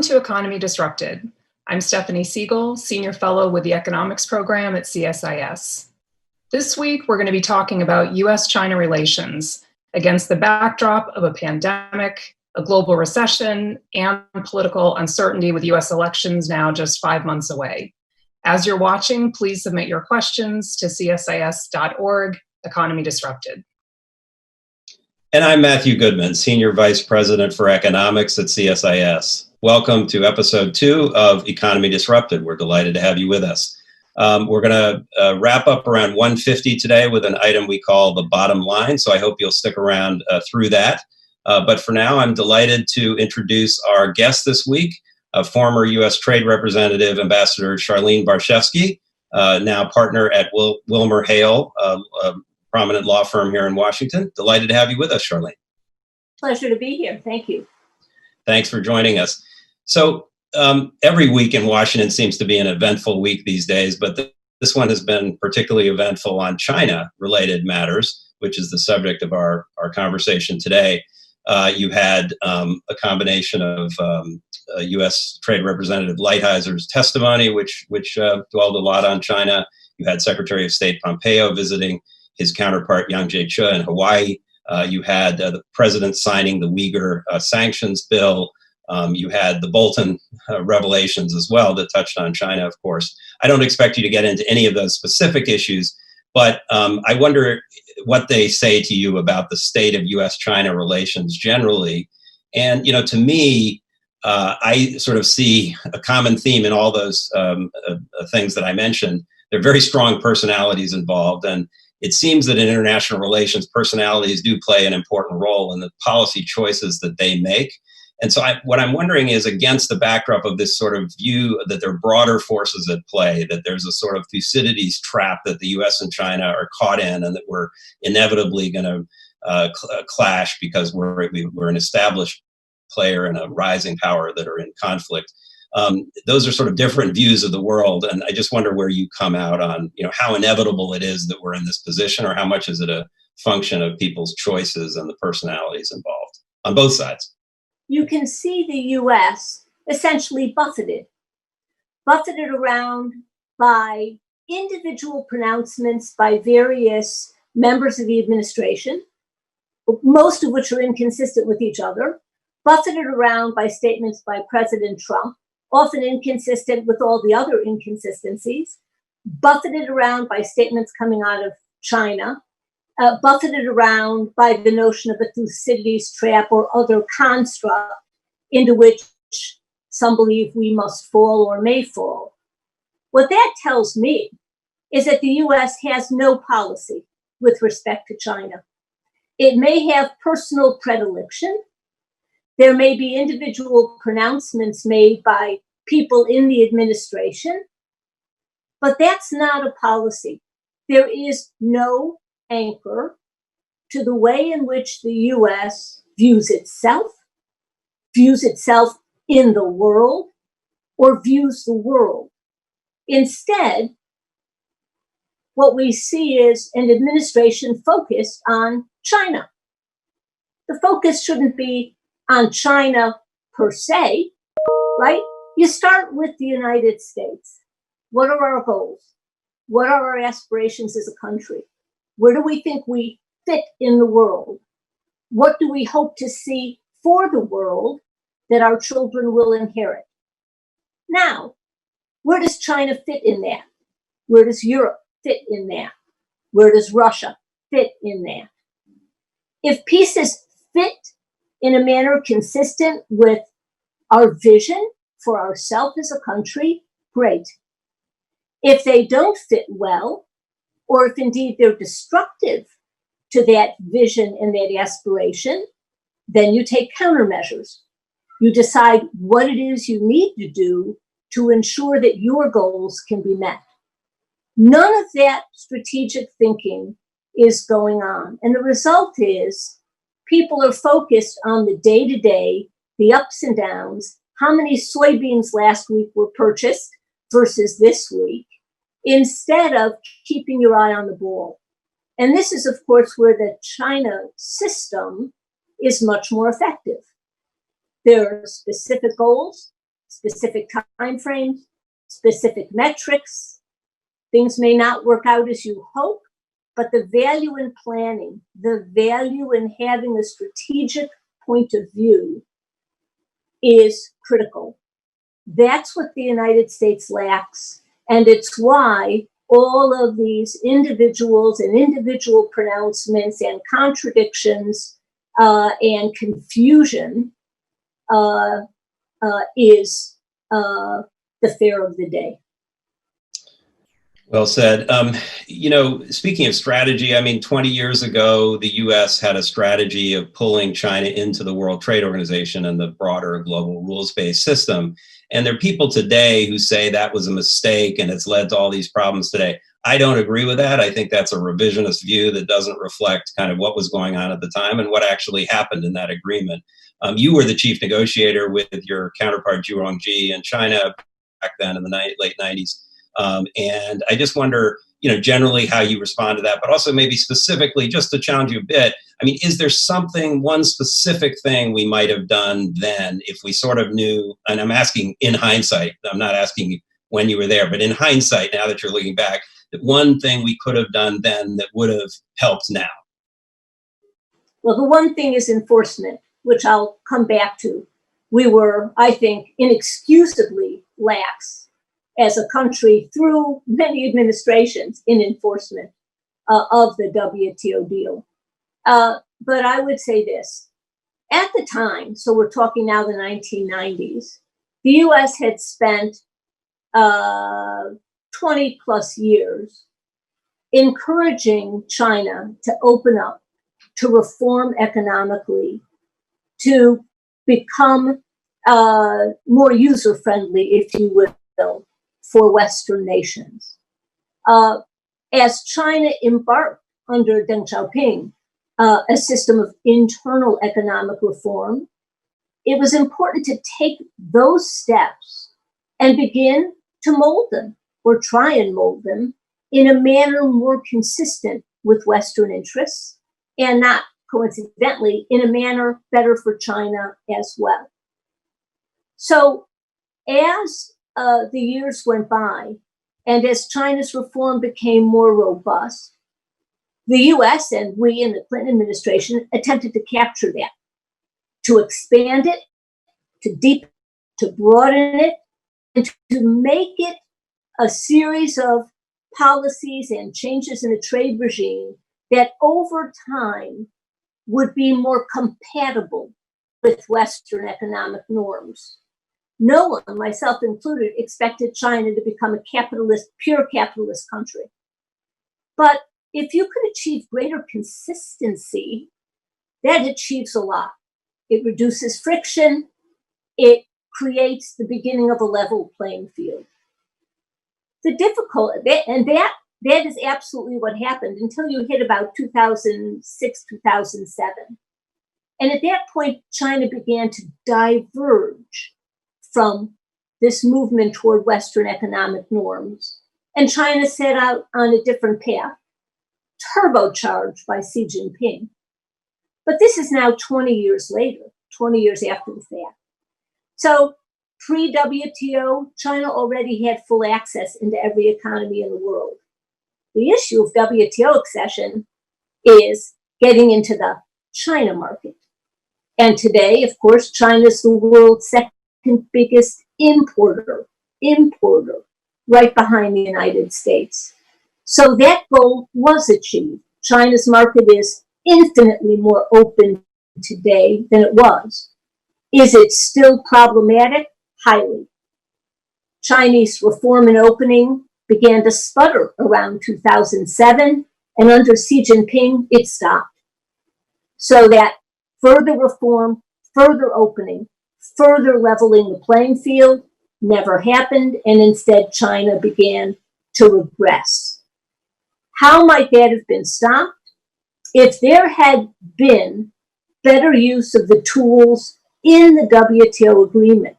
Welcome to Economy Disrupted. I'm Stephanie Siegel, Senior Fellow with the Economics Program at CSIS. This week, we're going to be talking about US-China relations against the backdrop of a pandemic, a global recession, and political uncertainty with US elections now just 5 months away. As you're watching, please submit your questions to csis.org, Economy Disrupted. And I'm Matthew Goodman, Senior Vice President for Economics at CSIS. Welcome to episode 2 of Economy Disrupted. We're delighted to have you with us. We're going to wrap up around 1:50 today with an item we call the bottom line, so I hope you'll stick around through that. But for now, I'm delighted to introduce our guest this week, former U.S. Trade Representative Ambassador Charlene Barshefsky, now partner at Wilmer Hale, prominent law firm here in Washington. Delighted to have you with us, Charlene. Pleasure to be here. Thank you. Thanks for joining us. So every week in Washington seems to be an eventful week these days, but this one has been particularly eventful on China-related matters, which is the subject of our conversation today. You had a combination of U.S. Trade Representative Lighthizer testimony, which dwelled a lot on China. You had Secretary of State Pompeo visiting his counterpart Yang Jiechi in Hawaii. You had the president signing the Uyghur sanctions bill. You had the Bolton revelations as well that touched on China, of course. I don't expect you to get into any of those specific issues, but I wonder what they say to you about the state of U.S.-China relations generally. And, you know, to me, I sort of see a common theme in all those things that I mentioned. There are very strong personalities involved, and it seems that in international relations, personalities do play an important role in the policy choices that they make. And so what I'm wondering is, against the backdrop of this sort of view that there are broader forces at play, that there's a sort of Thucydides trap that the US and China are caught in, and that we're inevitably going to clash because we're an established player and a rising power that are in conflict. Those are sort of different views of the world, and I just wonder where you come out on, you know, how inevitable it is that we're in this position, or how much is it a function of people's choices and the personalities involved on both sides. You can see the U.S. essentially buffeted around by individual pronouncements by various members of the administration, most of which are inconsistent with each other, buffeted around by statements by President Trump, often inconsistent with all the other inconsistencies, buffeted around by statements coming out of China, buffeted around by the notion of a Thucydides trap or other construct into which some believe we must fall or may fall. What that tells me is that the U.S. has no policy with respect to China. It may have personal predilection. There may be individual pronouncements made by people in the administration, but that's not a policy. There is no anchor to the way in which the U.S. views itself in the world, or views the world. Instead, what we see is an administration focused on China. The focus shouldn't be on China per se, right? You start with the United States. What are our goals? What are our aspirations as a country? Where do we think we fit in the world? What do we hope to see for the world that our children will inherit? Now, where does China fit in that? Where does Europe fit in that? Where does Russia fit in that? If pieces fit in a manner consistent with our vision for ourselves as a country, great. If they don't fit well, or if indeed they're destructive to that vision and that aspiration, then you take countermeasures. You decide what it is you need to do to ensure that your goals can be met. None of that strategic thinking is going on. And the result is people are focused on the day-to-day, the ups and downs, how many soybeans last week were purchased versus this week, instead of keeping your eye on the ball. And this is, of course, where the China system is much more effective. There are specific goals. specific time frames, specific metrics. Things may not work out as you hope, but the value in planning, the value in having a strategic point of view is critical. That's what the United States lacks, and it's why all of these individuals and individual pronouncements and contradictions and confusion is the fare of the day. Well said. Speaking of strategy, 20 years ago, the U.S. had a strategy of pulling China into the World Trade Organization and the broader global rules-based system. And there are people today who say that was a mistake and it's led to all these problems today. I don't agree with that. I think that's a revisionist view that doesn't reflect kind of what was going on at the time and what actually happened in that agreement. You were the chief negotiator with your counterpart, Zhu Rongji, in China back then in the late 90s. And I just wonder, generally how you respond to that, but also maybe specifically, just to challenge you a bit, is there one specific thing we might have done then if we sort of knew, and I'm asking in hindsight, I'm not asking when you were there, but in hindsight, now that you're looking back, that one thing we could have done then that would have helped now? Well, the one thing is enforcement, which I'll come back to. We were, I think, inexcusably lax as a country through many administrations in enforcement of the WTO deal. But I would say this, at the time, so we're talking now the 1990s, the US had spent 20 plus years encouraging China to open up, to reform economically, to become more user-friendly, if you will, for Western nations. As China embarked under Deng Xiaoping a system of internal economic reform, it was important to take those steps and begin to mold them, or try and mold them, in a manner more consistent with Western interests, and not coincidentally, in a manner better for China as well. So as the years went by, and as China's reform became more robust, the US and we in the Clinton administration attempted to capture that, to expand it, to deepen, to broaden it, and to make it a series of policies and changes in the trade regime that over time would be more compatible with Western economic norms. No one, myself included, expected China to become a capitalist, pure capitalist country. But if you could achieve greater consistency, that achieves a lot. It reduces friction. It creates the beginning of a level playing field. The difficulty, and that is absolutely what happened until you hit about 2006, 2007. And at that point, China began to diverge from this movement toward Western economic norms. And China set out on a different path, turbocharged by Xi Jinping. But this is now 20 years later, 20 years after the fact. So pre-WTO, China already had full access into every economy in the world. The issue of WTO accession is getting into the China market. And today, of course, China is the world's second biggest importer, right behind the United States. So that goal was achieved. China's market is infinitely more open today than it was. Is it still problematic? Highly. Chinese reform and opening began to sputter around 2007, and under Xi Jinping, it stopped. So that further reform, further opening, further leveling the playing field never happened, and instead China began to regress. How might that have been stopped? If there had been better use of the tools in the WTO agreement,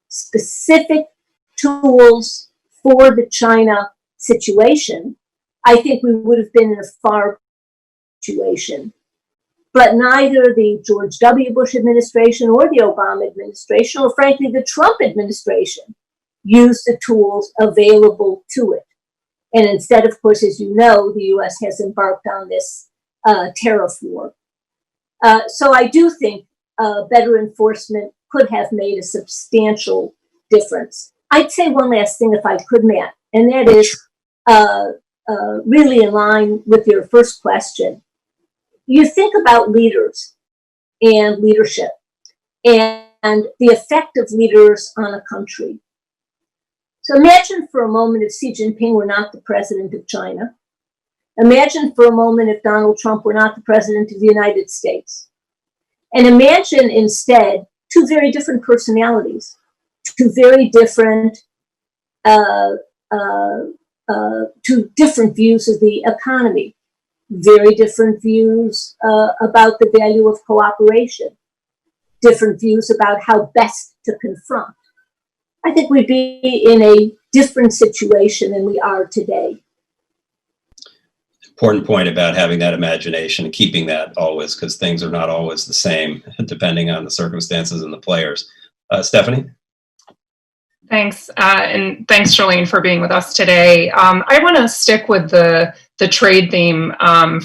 specific tools for the China situation, I think we would have been in a far situation. But neither the George W. Bush administration or the Obama administration, or frankly, the Trump administration, used the tools available to it. And instead, of course, as you know, the US has embarked on this tariff war. So I do think better enforcement could have made a substantial difference. I'd say one last thing, if I could, Matt, and that is really in line with your first question. You think about leaders and leadership and the effect of leaders on a country. So imagine for a moment if Xi Jinping were not the president of China. Imagine for a moment if Donald Trump were not the president of the United States. And imagine instead two very different personalities, two very different, two different views of the economy, very different views about the value of cooperation, different views about how best to confront. I think we'd be in a different situation than we are today. Important point about having that imagination and keeping that always, because things are not always the same depending on the circumstances and the players. Stephanie? Thanks, and thanks, Charlene, for being with us today. I want to stick with the trade theme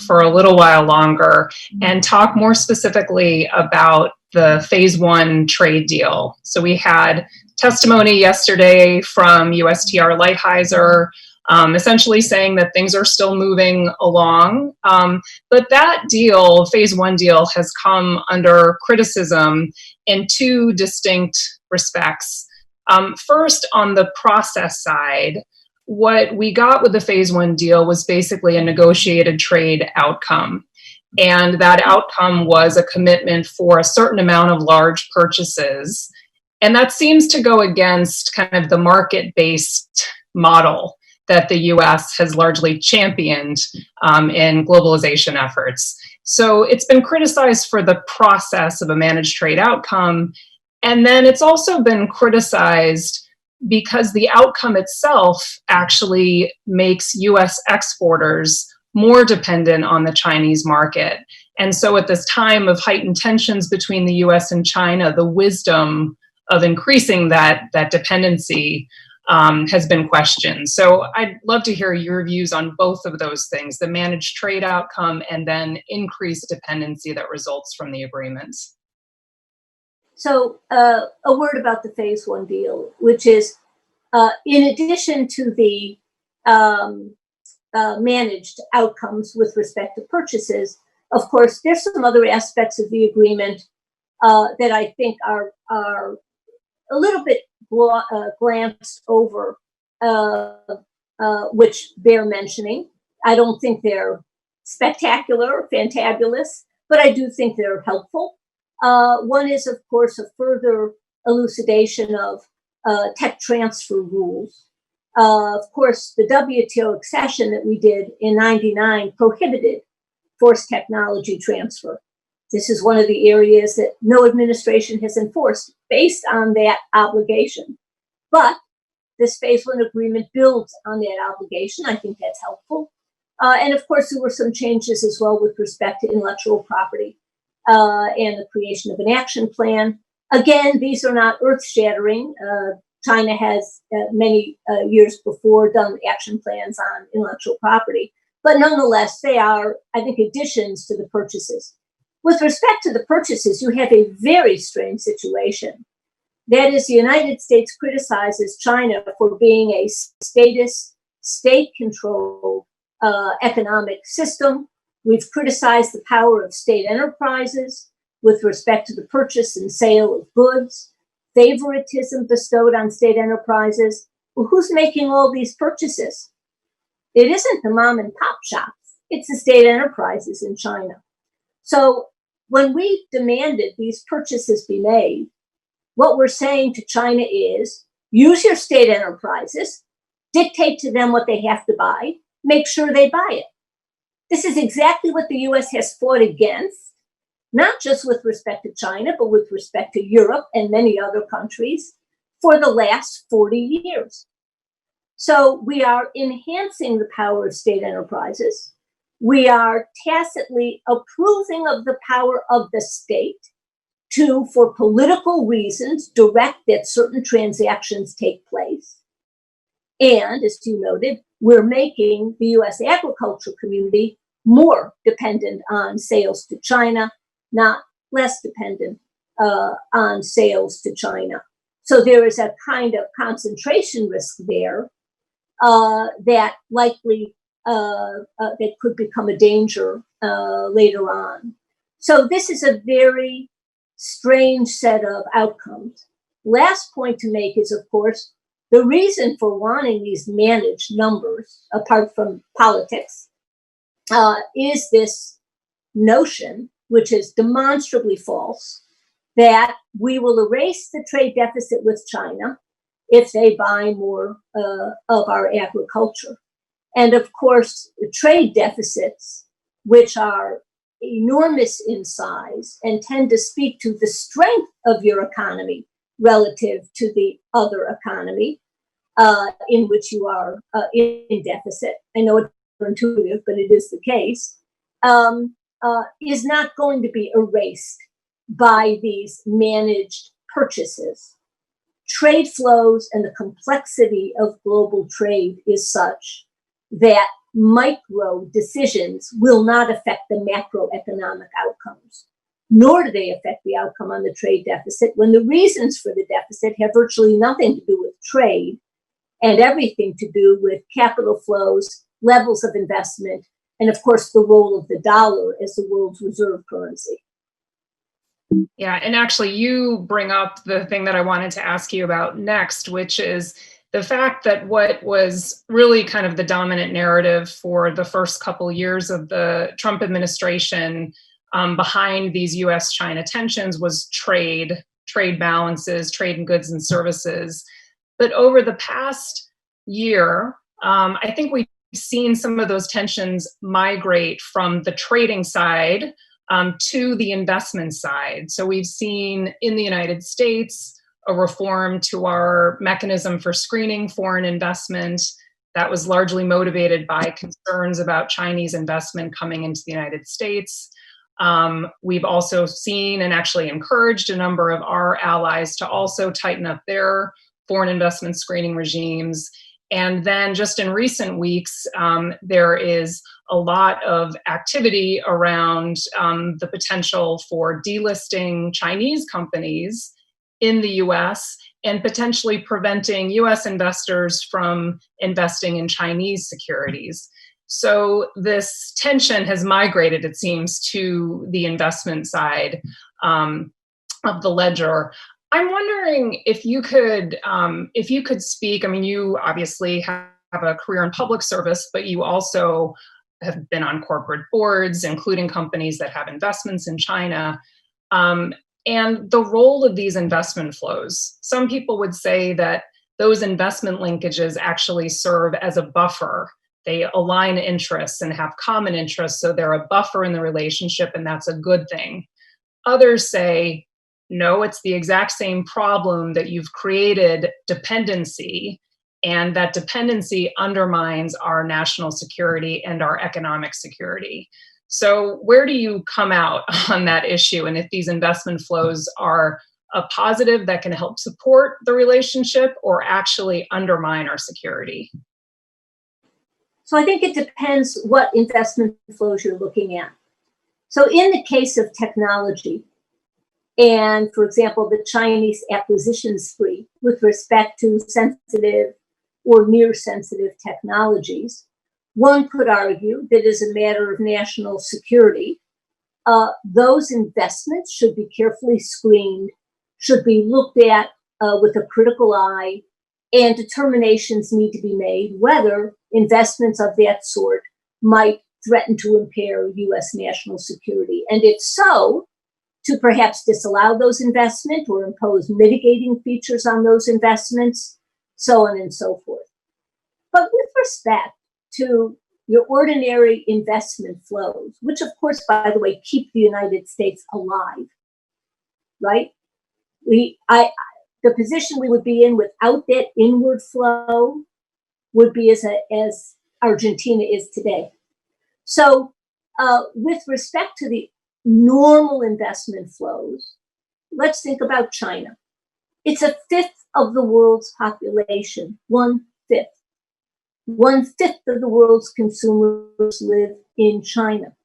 for a little while longer and talk more specifically about the phase one trade deal. So we had testimony yesterday from USTR Lighthizer, essentially saying that things are still moving along. But that deal, phase one deal, has come under criticism in two distinct respects. First, on the process side, what we got with the phase one deal was basically a negotiated trade outcome. And that outcome was a commitment for a certain amount of large purchases. And that seems to go against kind of the market-based model that the US has largely championed in globalization efforts. So it's been criticized for the process of a managed trade outcome. And then it's also been criticized because the outcome itself actually makes US exporters more dependent on the Chinese market. And so at this time of heightened tensions between the US and China, the wisdom of increasing that dependency has been questioned. So I'd love to hear your views on both of those things, the managed trade outcome and then increased dependency that results from the agreements. So a word about the phase one deal, which is in addition to the managed outcomes with respect to purchases, of course, there's some other aspects of the agreement that I think are a little bit glanced over, which bear mentioning. I don't think they're spectacular or fantabulous, but I do think they're helpful. One is, of course, a further elucidation of tech transfer rules. Of course, the WTO accession that we did in '99 prohibited forced technology transfer. This is one of the areas that no administration has enforced based on that obligation. But this phase one agreement builds on that obligation. I think that's helpful. And of course, there were some changes as well with respect to intellectual property and the creation of an action plan. Again, these are not earth-shattering. China has many years before done action plans on intellectual property. But nonetheless, they are, I think, additions to the purchases. With respect to the purchases, you have a very strange situation. That is, the United States criticizes China for being a statist, state-controlled economic system. We've criticized the power of state enterprises with respect to the purchase and sale of goods, favoritism bestowed on state enterprises. Well, who's making all these purchases? It isn't the mom and pop shops. It's the state enterprises in China. So when we demanded these purchases be made, what we're saying to China is, use your state enterprises, dictate to them what they have to buy, make sure they buy it. This is exactly what the US has fought against, not just with respect to China, but with respect to Europe and many other countries for the last 40 years. So we are enhancing the power of state enterprises. We are tacitly approving of the power of the state to, for political reasons, direct that certain transactions take place. And, as you noted, we're making the US agriculture community more dependent on sales to China, not less dependent on sales to China. So there is a kind of concentration risk there that likely that could become a danger later on. So this is a very strange set of outcomes. Last point to make is, of course, the reason for wanting these managed numbers, apart from politics, is this notion, which is demonstrably false, that we will erase the trade deficit with China if they buy more of our agriculture. And of course, the trade deficits, which are enormous in size and tend to speak to the strength of your economy relative to the other economy in which you are in deficit. I know it's intuitive, but it is the case, is not going to be erased by these managed purchases. Trade flows and the complexity of global trade is such that micro decisions will not affect the macroeconomic outcomes, nor do they affect the outcome on the trade deficit when the reasons for the deficit have virtually nothing to do with trade and everything to do with capital flows, levels of investment, and of course the role of the dollar as the world's reserve currency. Yeah, and actually you bring up the thing that I wanted to ask you about next, which is the fact that what was really kind of the dominant narrative for the first couple years of the Trump administration behind these US-China tensions was trade balances, trade in goods and services. But over the past year, I think we've seen some of those tensions migrate from the trading side to the investment side. So we've seen in the United States a reform to our mechanism for screening foreign investment that was largely motivated by concerns about Chinese investment coming into the United States. We've also seen and actually encouraged a number of our allies to also tighten up their foreign investment screening regimes. And then just in recent weeks, there is a lot of activity around the potential for delisting Chinese companies in the US and potentially preventing US investors from investing in Chinese securities. So this tension has migrated, it seems, to the investment side of the ledger. I'm wondering if you could speak. I mean, you obviously have a career in public service, but you also have been on corporate boards, including companies that have investments in China. And the role of these investment flows. Some people would say that those investment linkages actually serve as a buffer. They align interests and have common interests, so they're a buffer in the relationship, and that's a good thing. Others say, no, it's the exact same problem, that you've created dependency, and that dependency undermines our national security and our economic security. So where do you come out on that issue? And if these investment flows are a positive that can help support the relationship or actually undermine our security? So I think it depends what investment flows you're looking at. So in the case of technology, and for example, the Chinese acquisition spree with respect to sensitive or near sensitive technologies, one could argue that as a matter of national security, those investments should be carefully screened, should be looked at with a critical eye, and determinations need to be made whether investments of that sort might threaten to impair US national security. And if so, to perhaps disallow those investments or impose mitigating features on those investments, so on and so forth. But with respect to your ordinary investment flows, which of course, by the way, keep the United States alive, right? The position we would be in without that inward flow would be as Argentina is today. So with respect to the normal investment flows, let's think about China. It's a fifth of the world's population, 1/5. 1/5 of the world's consumers live in China.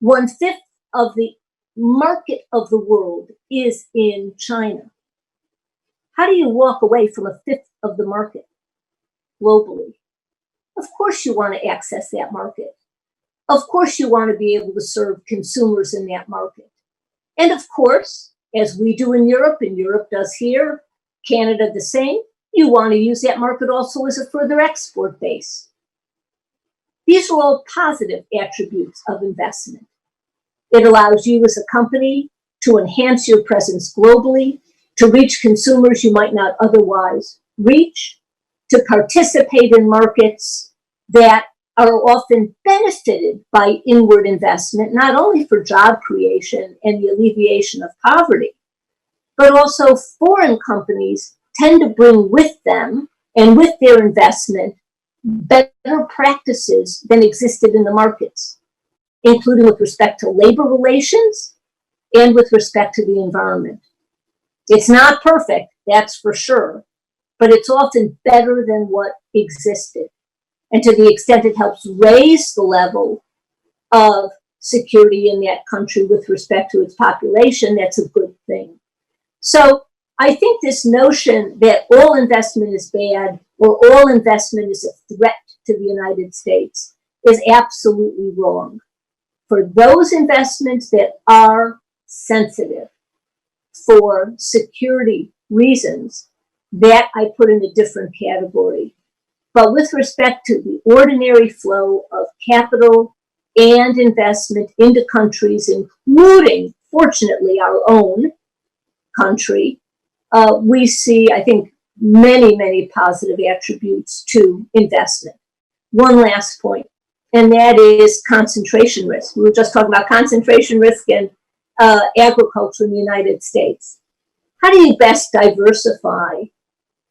1/5 of the market of the world is in China. How do you walk away from a fifth of the market globally? Of course you want to access that market. Of course you want to be able to serve consumers in that market. And of course, as we do in Europe, and Europe does here, Canada the same, you want to use that market also as a further export base. These are all positive attributes of investment. It allows you as a company to enhance your presence globally, to reach consumers you might not otherwise reach, to participate in markets that are often benefited by inward investment, not only for job creation and the alleviation of poverty, but also foreign companies tend to bring with them and with their investment better practices than existed in the markets, including with respect to labor relations and with respect to the environment. It's not perfect, that's for sure, but it's often better than what existed. And to the extent it helps raise the level of security in that country with respect to its population, that's a good thing. So I think this notion that all investment is bad or all investment is a threat to the United States is absolutely wrong. For those investments that are sensitive for security reasons, that I put in a different category. But with respect to the ordinary flow of capital and investment into countries, including, fortunately, our own country, we see, I think, many, many positive attributes to investment. One last point, and that is concentration risk. We were just talking about concentration risk in agriculture in the United States. How do you best diversify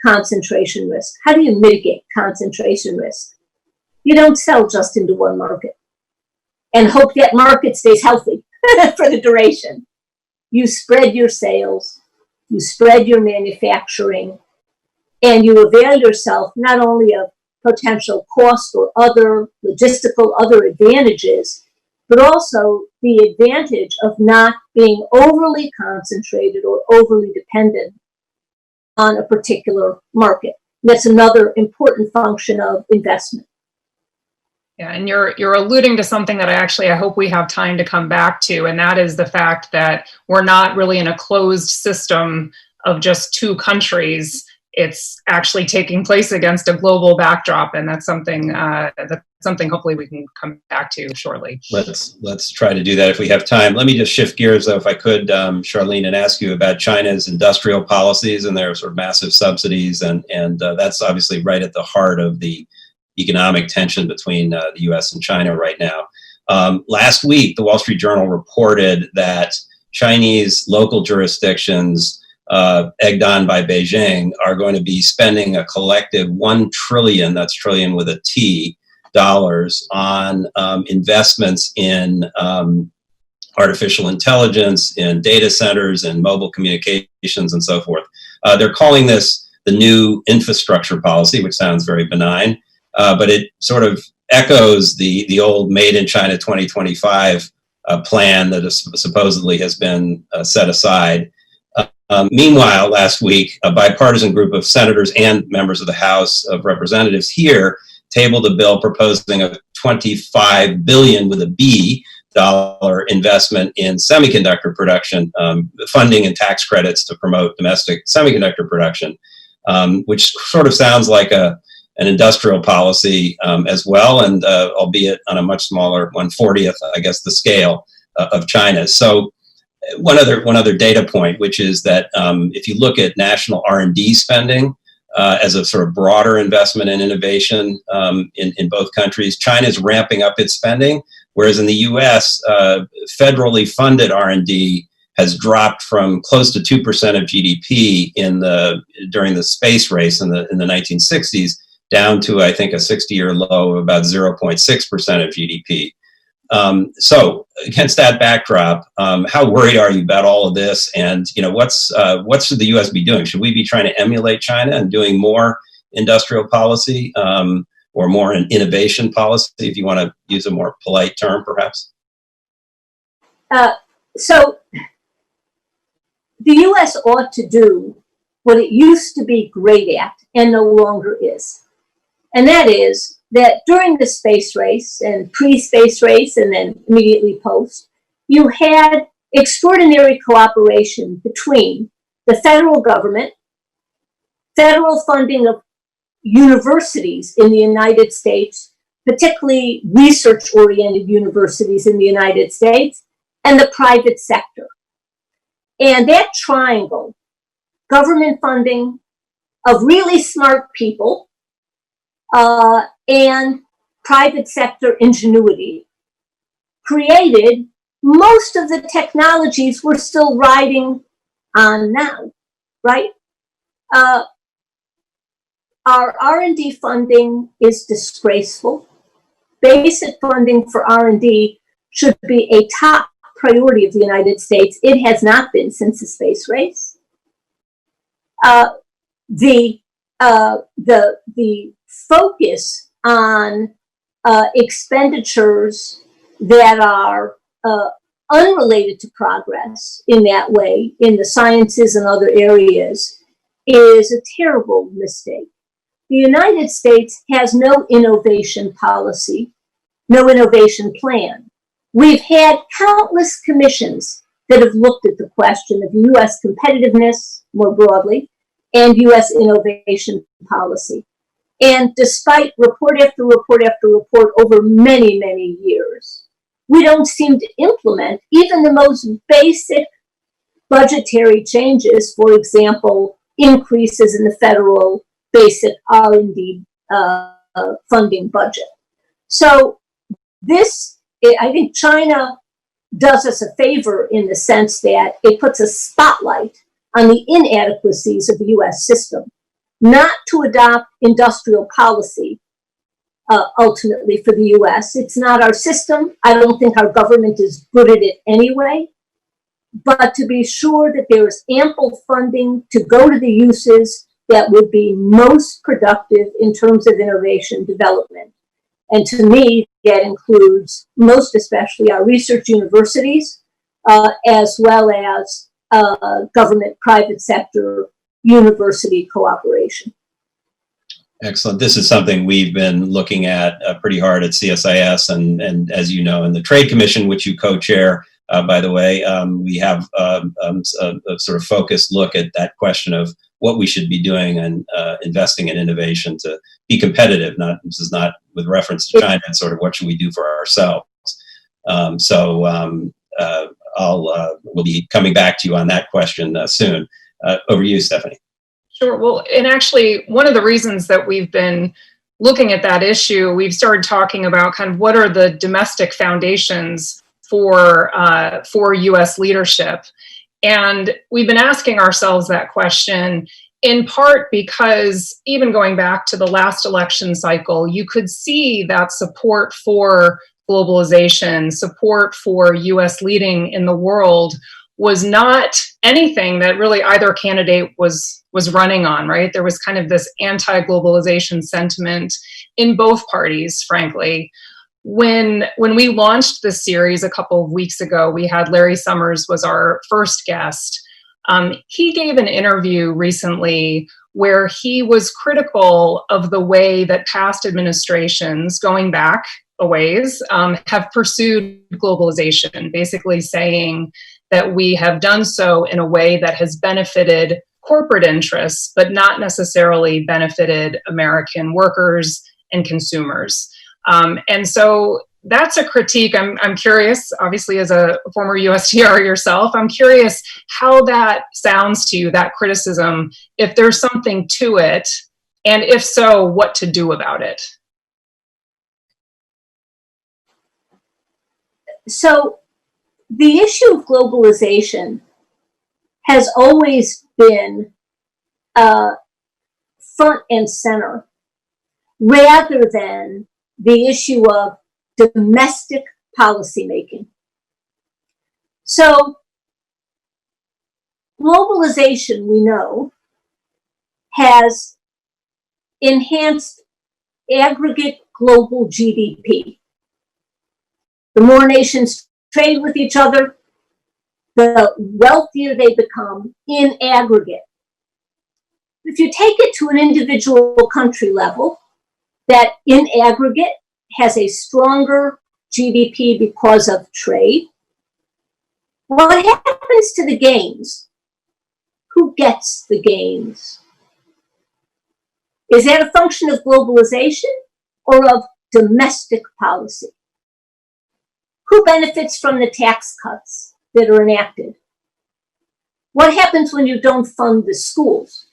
concentration risk? How do you mitigate concentration risk? You don't sell just into one market and hope that market stays healthy for the duration. You spread your sales, you spread your manufacturing, and you avail yourself not only of potential cost or other logistical other advantages, but also the advantage of not being overly concentrated or overly dependent on a particular market. That's another important function of investment. Yeah, and you're alluding to something that I hope we have time to come back to, and that is the fact that we're not really in a closed system of just two countries. It's actually taking place against a global backdrop, and that's something hopefully we can come back to shortly. Let's try to do that if we have time. Let me just shift gears, though, if I could, Charlene, and ask you about China's industrial policies and their sort of massive subsidies, and that's obviously right at the heart of the economic tension between the U.S. and China right now. Last week, the Wall Street Journal reported that Chinese local jurisdictions, egged on by Beijing, are going to be spending a collective $1 trillion, that's trillion with a T, dollars on investments in artificial intelligence, in data centers, and mobile communications, and so forth. They're calling this the new infrastructure policy, which sounds very benign, but it sort of echoes the old Made in China 2025 plan that supposedly has been set aside. Meanwhile, last week, a bipartisan group of senators and members of the House of Representatives here tabled a bill proposing a $25 billion with a B dollar investment in semiconductor production, funding and tax credits to promote domestic semiconductor production, which sort of sounds like an industrial policy as well, and albeit on a much smaller 1/40th, I guess, the scale of China. So one other data point, which is that if you look at national R&D spending as a sort of broader investment in innovation in both countries, China is ramping up its spending, whereas in the U.S., federally funded R&D has dropped from close to 2% of GDP during the space race in the 1960s down to, I think, a 60-year low of about 0.6% of GDP. So against that backdrop, how worried are you about all of this? And what should the U.S. be doing? Should we be trying to emulate China and doing more industrial policy or more an innovation policy, if you want to use a more polite term, perhaps? So the U.S. ought to do what it used to be great at and no longer is. And that is that during the space race and pre-space race and then immediately post, you had extraordinary cooperation between the federal government, federal funding of universities in the United States, particularly research-oriented universities in the United States, and the private sector. And that triangle, government funding of really smart people and private sector ingenuity, created most of the technologies we're still riding on now, right? Our R&D funding is disgraceful. Basic funding for R&D should be a top priority of the United States. It has not been since the space race. The focus on expenditures that are unrelated to progress in that way, in the sciences and other areas, is a terrible mistake. The United States has no innovation policy, no innovation plan. We've had countless commissions that have looked at the question of U.S. competitiveness more broadly and U.S. innovation policy. And despite report after report after report over many, many years, we don't seem to implement even the most basic budgetary changes, for example, increases in the federal basic R&D funding budget. So this, I think China does us a favor in the sense that it puts a spotlight on the inadequacies of the U.S. system, not to adopt industrial policy ultimately for the U.S. It's not our system. I don't think our government is good at it anyway. But to be sure that there is ample funding to go to the uses that would be most productive in terms of innovation development. And to me, that includes most especially our research universities, as well as government, private sector, university cooperation. Excellent. This is something we've been looking at pretty hard at CSIS, and as you know, in the Trade Commission, which you co-chair, by the way, we have a sort of focused look at that question of what we should be doing and investing in innovation to be competitive. This is not with reference to China, it's sort of what should we do for ourselves. We'll be coming back to you on that question soon. Over to you, Stephanie. Sure. Well, and actually, one of the reasons that we've been looking at that issue, we've started talking about kind of what are the domestic foundations for U.S. leadership. And we've been asking ourselves that question in part because even going back to the last election cycle, you could see that support for globalization, support for U.S. leading in the world was not anything that really either candidate was running on, right? There was kind of this anti-globalization sentiment in both parties, frankly. When we launched this series a couple of weeks ago, we had Larry Summers was our first guest. He gave an interview recently where he was critical of the way that past administrations, going back a ways, have pursued globalization, basically saying that we have done so in a way that has benefited corporate interests, but not necessarily benefited American workers and consumers. And so that's a critique. I'm curious, obviously, as a former USTR yourself, I'm curious how that sounds to you, that criticism, if there's something to it, and if so, what to do about it. So the issue of globalization has always been front and center rather than the issue of domestic policymaking. So globalization, we know, has enhanced aggregate global GDP. The more nations trade with each other, the wealthier they become in aggregate. If you take it to an individual country level, that in aggregate has a stronger GDP because of trade, what happens to the gains? Who gets the gains? Is that a function of globalization or of domestic policy? Who benefits from the tax cuts that are enacted? What happens when you don't fund the schools?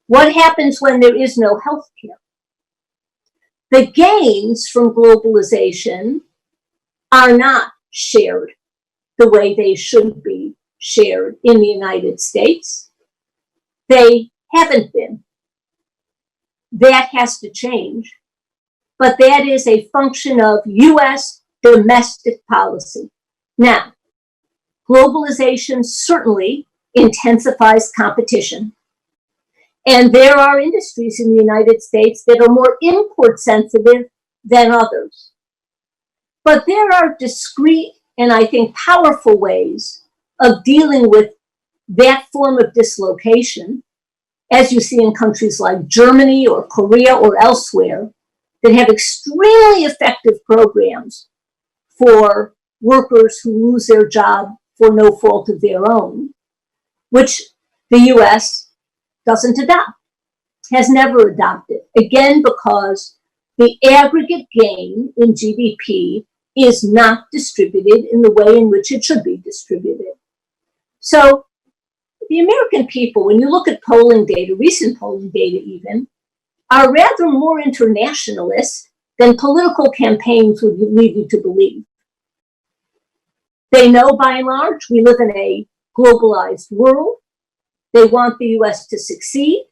What happens when there is no health care? The gains from globalization are not shared the way they should be shared in the United States. They haven't been. That has to change. But that is a function of US domestic policy. Now, globalization certainly intensifies competition. And there are industries in the United States that are more import sensitive than others. But there are discrete and I think powerful ways of dealing with that form of dislocation, as you see in countries like Germany or Korea or elsewhere, that have extremely effective programs for workers who lose their job for no fault of their own, which the US doesn't adopt, has never adopted, again, because the aggregate gain in GDP is not distributed in the way in which it should be distributed. So the American people, when you look at polling data, recent polling data even, are rather more internationalist than political campaigns would lead you to believe. They know, by and large, we live in a globalized world. They want the US to succeed.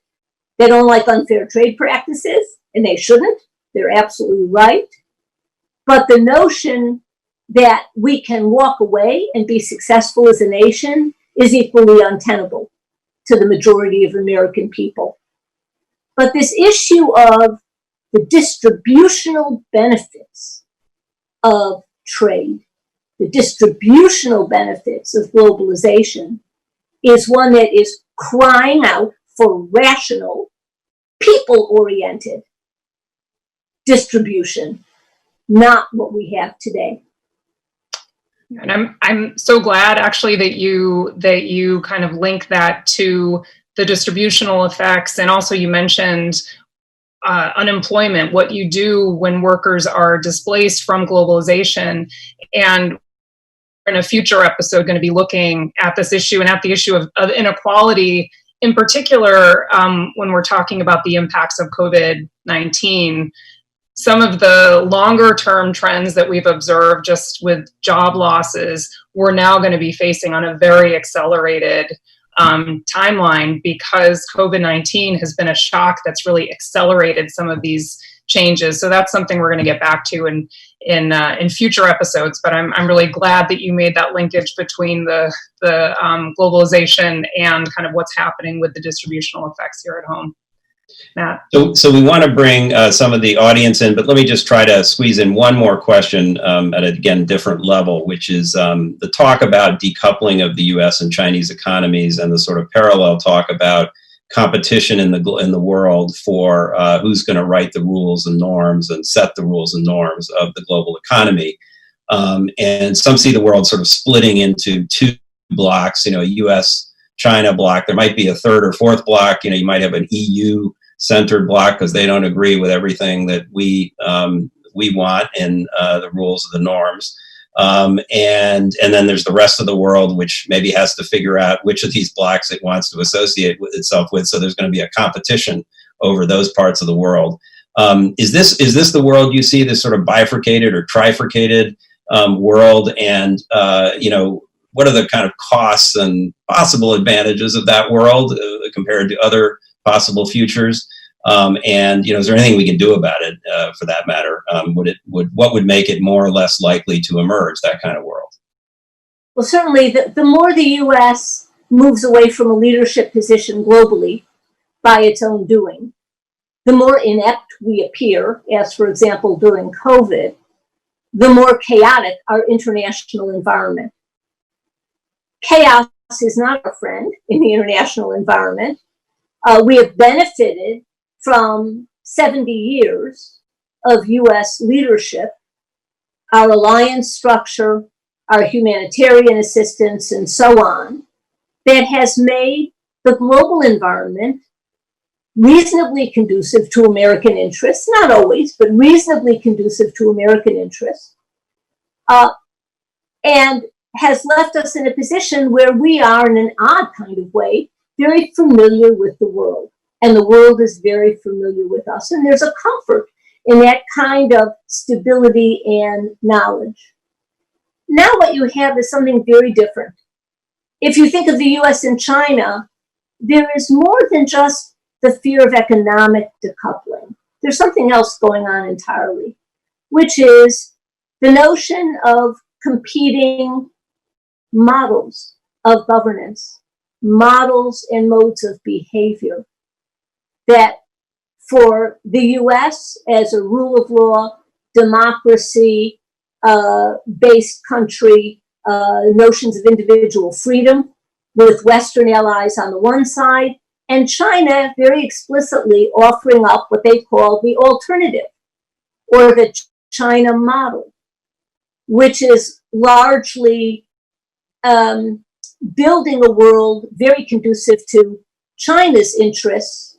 They don't like unfair trade practices, and they shouldn't. They're absolutely right. But the notion that we can walk away and be successful as a nation is equally untenable to the majority of American people. But this issue of the distributional benefits of trade, the distributional benefits of globalization, is one that is crying out for rational, people-oriented distribution, not what we have today. And I'm so glad actually that you kind of link that to the distributional effects, and also you mentioned unemployment, what you do when workers are displaced from globalization. And in a future episode, going to be looking at this issue and at the issue of inequality, in particular, when we're talking about the impacts of COVID-19. Some of the longer term trends that we've observed just with job losses, we're now going to be facing on a very accelerated timeline, because COVID-19 has been a shock that's really accelerated some of these changes. So that's something we're going to get back to in future episodes. But I'm really glad that you made that linkage between the globalization and kind of what's happening with the distributional effects here at home. Matt. So we want to bring some of the audience in, but let me just try to squeeze in one more question at, again, different level, which is the talk about decoupling of the U.S. and Chinese economies, and the sort of parallel talk about competition in the world for who's going to write the rules and norms and set the rules and norms of the global economy. And some see the world sort of splitting into two blocks, a U.S.-China block. There might be a third or fourth block. You might have an EU-centered block because they don't agree with everything that we want in the rules of the norms. And then there's the rest of the world, which maybe has to figure out which of these blocks it wants to associate with itself with. So there's going to be a competition over those parts of the world. Is this the world you see, this sort of bifurcated or trifurcated world? And what are the kind of costs and possible advantages of that world compared to other possible futures? And is there anything we can do about it, for that matter? What would make it more or less likely to emerge, that kind of world? Well, certainly, the more the U.S. moves away from a leadership position globally by its own doing, the more inept we appear, as for example during COVID, the more chaotic our international environment. Chaos is not our friend in the international environment. We have benefited from 70 years of U.S. leadership, our alliance structure, our humanitarian assistance, and so on, that has made the global environment reasonably conducive to American interests, not always, but reasonably conducive to American interests, and has left us in a position where we are, in an odd kind of way, very familiar with the world. And the world is very familiar with us. And there's a comfort in that kind of stability and knowledge. Now what you have is something very different. If you think of the US and China, there is more than just the fear of economic decoupling. There's something else going on entirely, which is the notion of competing models of governance, models and modes of behavior that for the US as a rule of law, democracy, based country, notions of individual freedom with Western allies on the one side, and China very explicitly offering up what they call the alternative, or the China model, which is largely building a world very conducive to China's interests.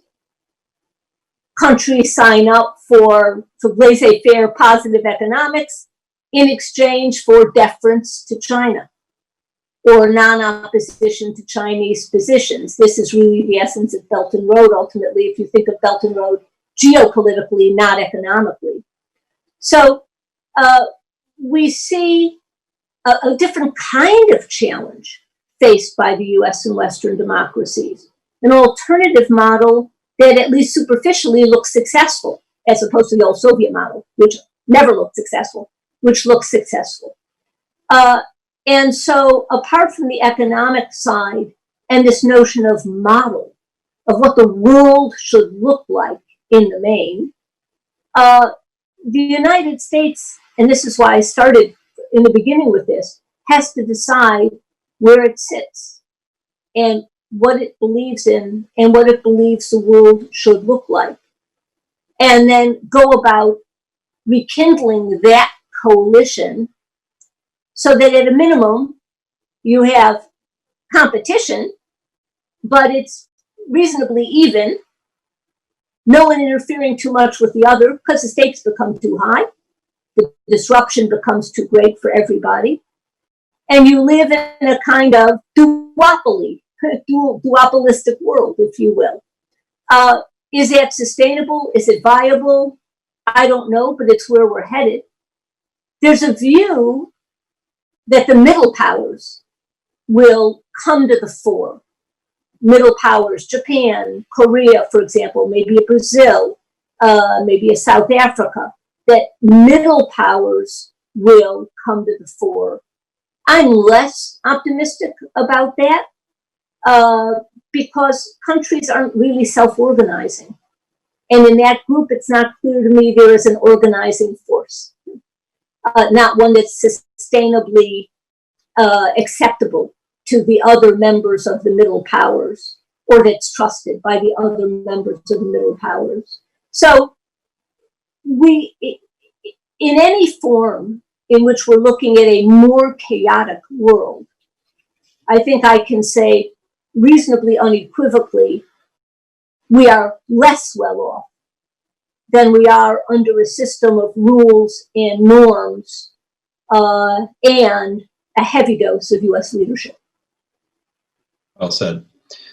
Countries sign up for laissez-faire positive economics in exchange for deference to China or non-opposition to Chinese positions. This is really the essence of Belt and Road, ultimately, if you think of Belt and Road geopolitically, not economically. So we see a different kind of challenge faced by the US and Western democracies, an alternative model that at least superficially looks successful, as opposed to the old Soviet model, which never looked successful, which looks successful. And so apart from the economic side and this notion of model, of what the world should look like in the main, the United States, and this is why I started in the beginning with this, has to decide where it sits and what it believes in and what it believes the world should look like. And then go about rekindling that coalition so that at a minimum you have competition, but it's reasonably even, no one interfering too much with the other because the stakes become too high, the disruption becomes too great for everybody, and you live in a kind of duopoly, duopolistic world, if you will. Is that sustainable? Is it viable? I don't know, but it's where we're headed. There's a view that the middle powers will come to the fore. Middle powers, Japan, Korea, for example, maybe a Brazil, maybe a South Africa, that middle powers will come to the fore. I'm less optimistic about that because countries aren't really self-organizing. And in that group, it's not clear to me there is an organizing force, not one that's sustainably acceptable to the other members of the middle powers, or that's trusted by the other members of the middle powers. So we, in any form in which we're looking at a more chaotic world, I think I can say reasonably unequivocally, we are less well off than we are under a system of rules and norms and a heavy dose of US leadership. Well said.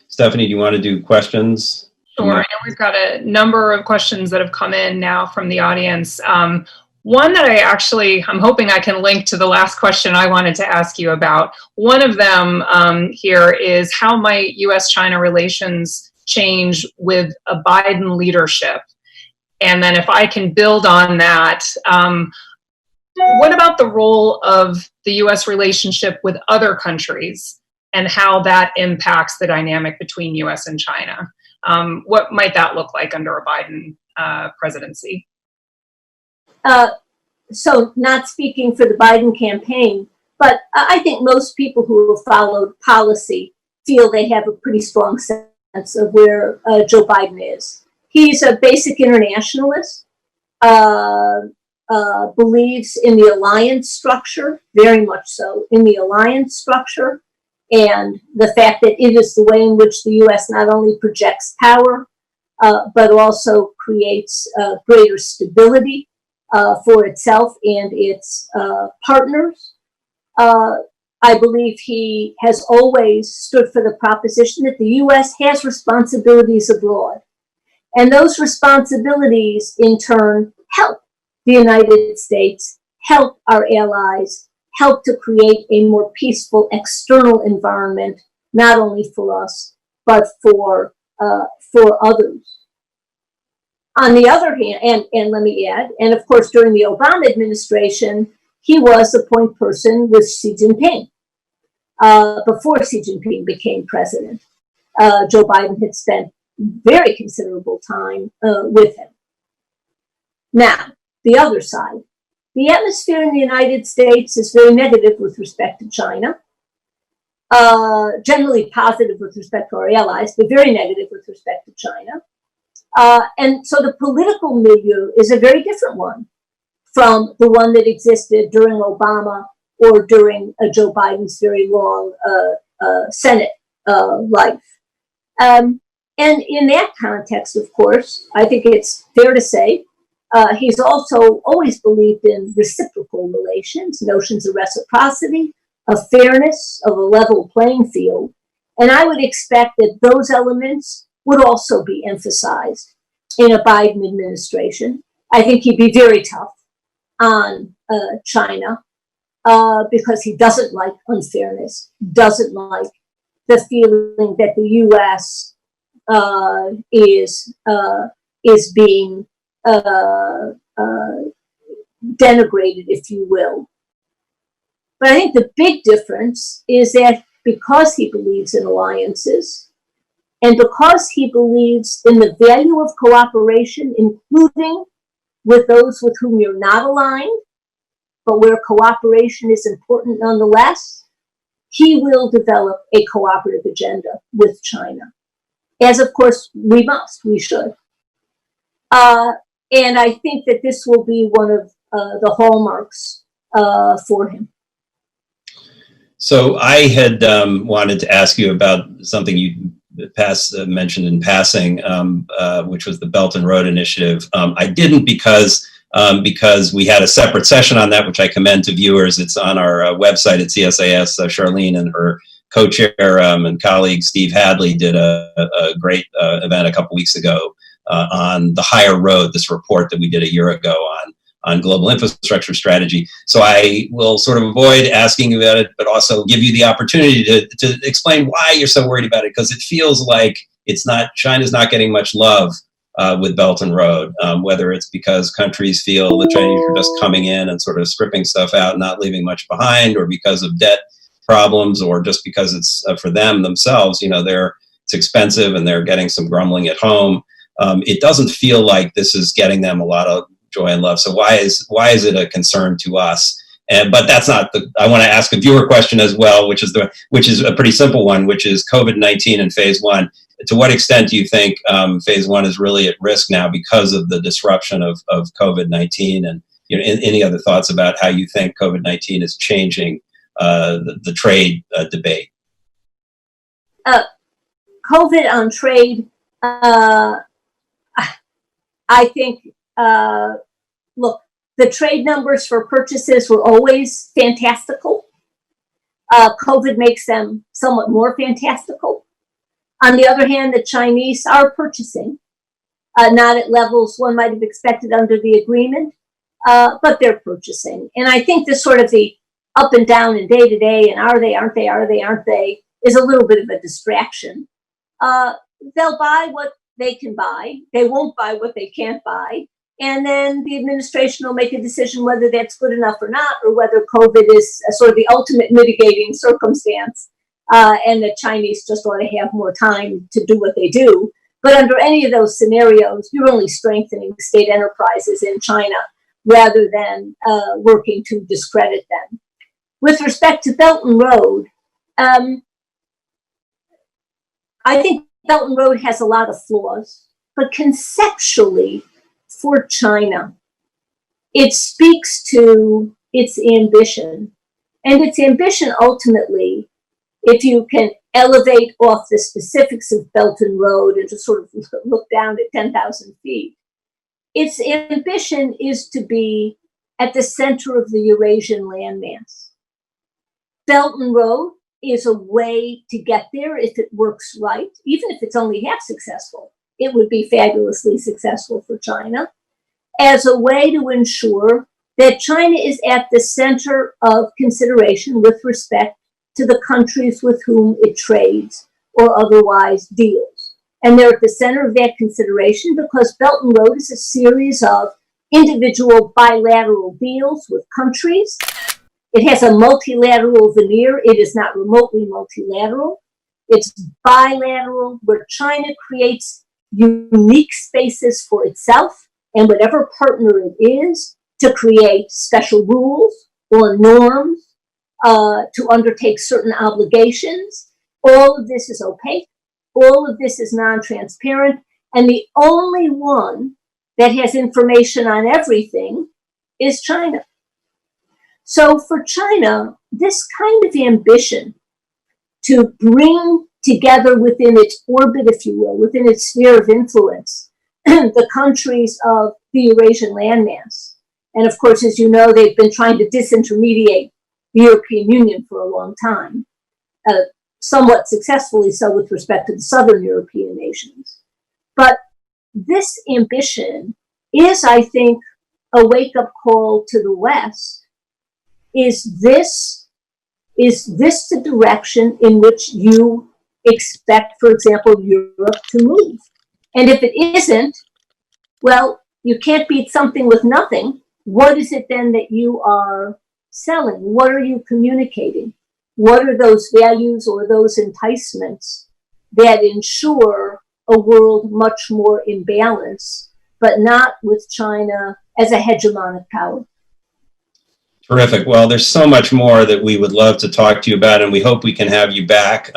Stephanie, do you want to do questions? Sure. And we've got a number of questions that have come in now from the audience. One that I'm hoping I can link to the last question I wanted to ask you about. One of them here is, how might US-China relations change with a Biden leadership? And then if I can build on that, what about the role of the US relationship with other countries and how that impacts the dynamic between US and China? What might that look like under a Biden presidency? So not speaking for the Biden campaign, but I think most people who have followed policy feel they have a pretty strong sense of where Joe Biden is. He's a basic internationalist, believes in the alliance structure, very much so, in the alliance structure, and the fact that it is the way in which the US not only projects power, but also creates greater stability for itself and its partners. I believe he has always stood for the proposition that the US has responsibilities abroad. And those responsibilities, in turn, help the United States, help our allies, help to create a more peaceful external environment, not only for us, but for others. On the other hand, and let me add, and of course during the Obama administration, he was the point person with Xi Jinping. Before Xi Jinping became president, Joe Biden had spent very considerable time with him. Now, the other side. The atmosphere in the United States is very negative with respect to China, generally positive with respect to our allies, but very negative with respect to China. And so the political milieu is a very different one from the one that existed during Obama or during Joe Biden's very long Senate life. And in that context, of course, I think it's fair to say he's also always believed in reciprocal relations, notions of reciprocity, of fairness, of a level playing field. And I would expect that those elements would also be emphasized in a Biden administration. I think he'd be very tough on China because he doesn't like unfairness, doesn't like the feeling that the U.S. Is being denigrated, if you will. But I think the big difference is that because he believes in alliances and because he believes in the value of cooperation, including with those with whom you're not aligned, but where cooperation is important nonetheless, he will develop a cooperative agenda with China. As of course we should. And I think that this will be one of the hallmarks for him. So I had wanted to ask you about something you mentioned in passing, which was the Belt and Road Initiative. I didn't because we had a separate session on that, which I commend to viewers. It's on our website at CSIS. Charlene and her co-chair and colleague Steve Hadley did a great event a couple weeks ago on the Higher Road, this report that we did a year ago on global infrastructure strategy. So I will sort of avoid asking you about it, but also give you the opportunity to explain why you're so worried about it, because it feels like China's not getting much love with Belt and Road, whether it's because countries feel the Chinese are just coming in and sort of stripping stuff out, not leaving much behind, or because of debt problems, or just because it's for them themselves, it's expensive and they're getting some grumbling at home. It doesn't feel like this is getting them a lot of joy and love. So why is it a concern to us? But that's not I want to ask a viewer question as well, which is a pretty simple one, which is COVID-19 and phase one. To what extent do you think phase one is really at risk now because of the disruption of COVID-19? And any other thoughts about how you think COVID-19 is changing the trade debate? COVID on trade, I think, look, the trade numbers for purchases were always fantastical. COVID makes them somewhat more fantastical. On the other hand, the Chinese are purchasing, not at levels one might have expected under the agreement, but they're purchasing. And I think this sort of the up and down and day to day and are they, aren't they, is a little bit of a distraction. they'll buy what they can buy. They won't buy what they can't buy. And then the administration will make a decision whether that's good enough or not, or whether COVID is sort of the ultimate mitigating circumstance, and the Chinese just ought to have more time to do what they do. But under any of those scenarios, you're only strengthening state enterprises in China rather than working to discredit them. With respect to Belt and Road, I think Belt and Road has a lot of flaws, but conceptually, for China, it speaks to its ambition. And its ambition ultimately, if you can elevate off the specifics of Belt and Road and just sort of look down at 10,000 feet, its ambition is to be at the center of the Eurasian landmass. Belt and Road is a way to get there if it works right. Even if it's only half successful, it would be fabulously successful for China, as a way to ensure that China is at the center of consideration with respect to the countries with whom it trades or otherwise deals. And they're at the center of that consideration because Belt and Road is a series of individual bilateral deals with countries. It has a multilateral veneer. It is not remotely multilateral. It's bilateral, where China creates unique spaces for itself and whatever partner it is to create special rules or norms, to undertake certain obligations. All of this is opaque. All of this is non-transparent. And the only one that has information on everything is China. So for China, this kind of ambition to bring together within its orbit, if you will, within its sphere of influence, the countries of the Eurasian landmass. And of course, as you know, they've been trying to disintermediate the European Union for a long time, somewhat successfully so with respect to the southern European nations. But this ambition is, I think, a wake-up call to the West. Is this the direction in which you expect, for example, Europe to move? And if it isn't, well, you can't beat something with nothing. What is it then that you are selling? What are you communicating? What are those values or those enticements that ensure a world much more in balance, but not with China as a hegemonic power? Terrific. Well, there's so much more that we would love to talk to you about, and we hope we can have you back.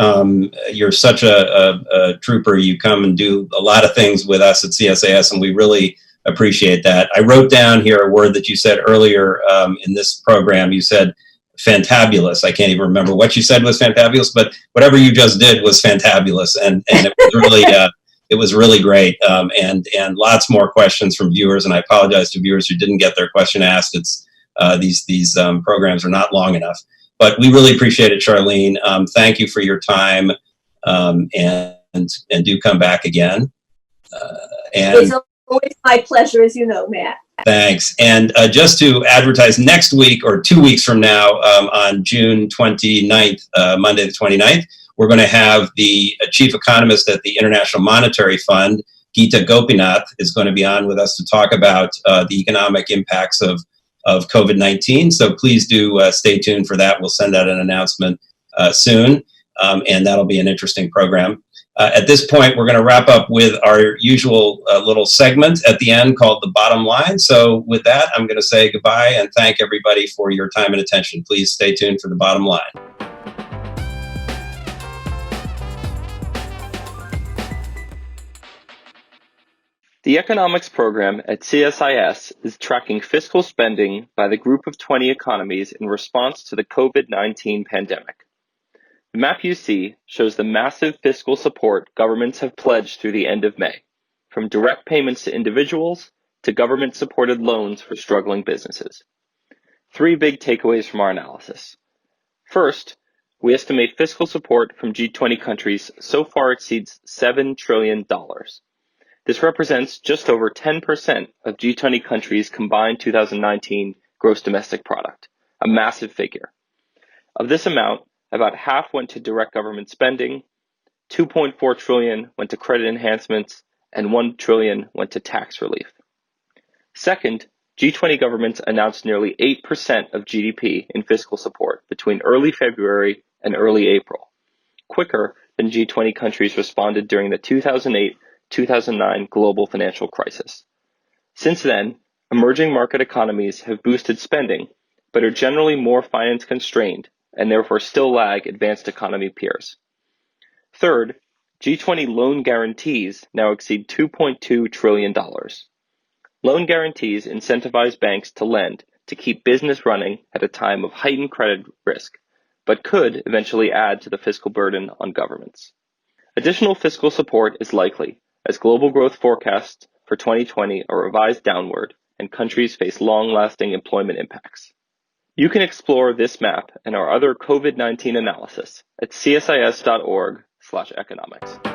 You're such a trooper. You come and do a lot of things with us at CSIS, and we really appreciate that. I wrote down here a word that you said earlier in this program. You said fantabulous. I can't even remember what you said was fantabulous, but whatever you just did was fantabulous, and it was really it was really great. And lots more questions from viewers, and I apologize to viewers who didn't get their question asked. It's these programs are not long enough, but we really appreciate it, Charlene. Thank you for your time, and do come back again. It's always my pleasure, as you know, Matt. Thanks. And just to advertise, next week or 2 weeks from now, on June 29th, Monday the 29th, we're going to have the chief economist at the International Monetary Fund, Geeta Gopinath, is going to be on with us to talk about the economic impacts of COVID-19. So please do stay tuned for that. We'll send out an announcement soon, and that'll be an interesting program. At this point, we're going to wrap up with our usual little segment at the end called The Bottom Line. So with that, I'm going to say goodbye and thank everybody for your time and attention. Please stay tuned for The Bottom Line. The economics program at CSIS is tracking fiscal spending by the Group of 20 economies in response to the COVID-19 pandemic. The map you see shows the massive fiscal support governments have pledged through the end of May, from direct payments to individuals to government-supported loans for struggling businesses. 3 big takeaways from our analysis. First, we estimate fiscal support from G20 countries so far exceeds $7 trillion. This represents just over 10% of G20 countries' combined 2019 gross domestic product, a massive figure. Of this amount, about half went to direct government spending, 2.4 trillion went to credit enhancements, and 1 trillion went to tax relief. Second, G20 governments announced nearly 8% of GDP in fiscal support between early February and early April, quicker than G20 countries responded during the 2008-2009 global financial crisis. Since then, emerging market economies have boosted spending, but are generally more finance constrained and therefore still lag advanced economy peers. Third, G20 loan guarantees now exceed $2.2 trillion. Loan guarantees incentivize banks to lend to keep business running at a time of heightened credit risk, but could eventually add to the fiscal burden on governments. Additional fiscal support is likely as global growth forecasts for 2020 are revised downward and countries face long-lasting employment impacts. You can explore this map and our other COVID-19 analysis at csis.org/economics.